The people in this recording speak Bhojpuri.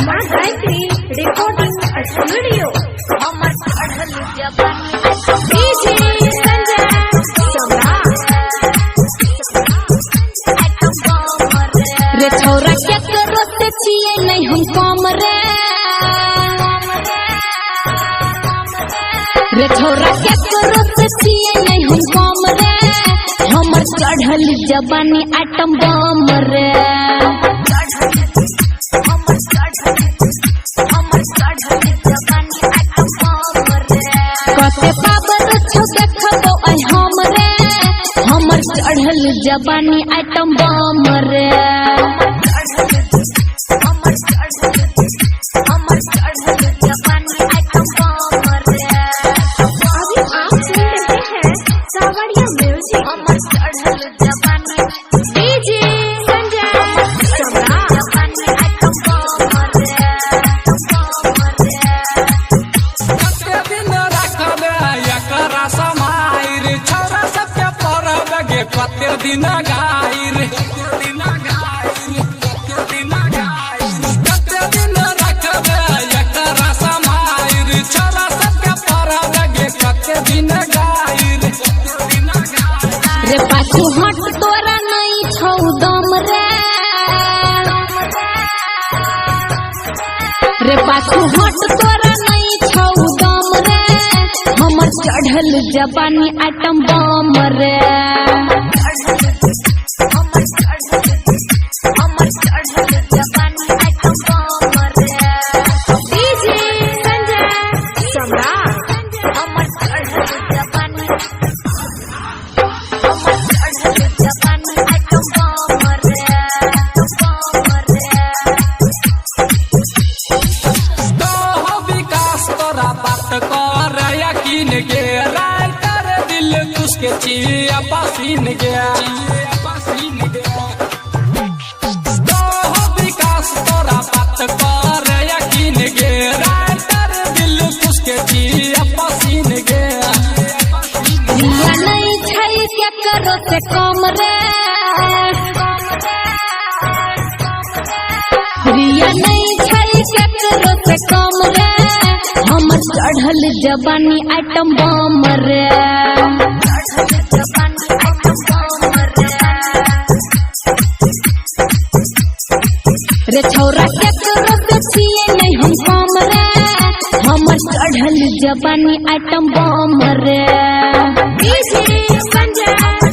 माँ Gayatri recording studio DJ Sanjay रे छोरा क्या करो से छिए नहीं हम कम रे छोरा क्या करो से छिए नहीं हम कम हमर चढ़ल जवानी आइटम बम रे कते पावर छो देखबो आई हम रे हमर चढ़ल जवानी आइटम बम रे कते दिन गाइर कते दिन रखबे एकरा समाइर छोरा सबके पढ़ा लगे कते दिन गाइर रे पाछू हट तोरा नहीं छौ दम रे पाछू हट तोरा नहीं छौ दम रे हमर चढ़ल जवानी आइटम बम रे के चिया पसीन गया तो विकास तोरा बात कर यकीन गे राइटर दिल उसके चिया पसीन गया रिया नहीं छै क्या करो से कम रे रिया नहीं छै क्या करो से कम रे हमर चढ़ल जवानी आइटम बम रे रे छोरा क्या करो से छिए नहीं हम कम रे हमर चढ़ल जवानी आइटम बम रे डीजे संजय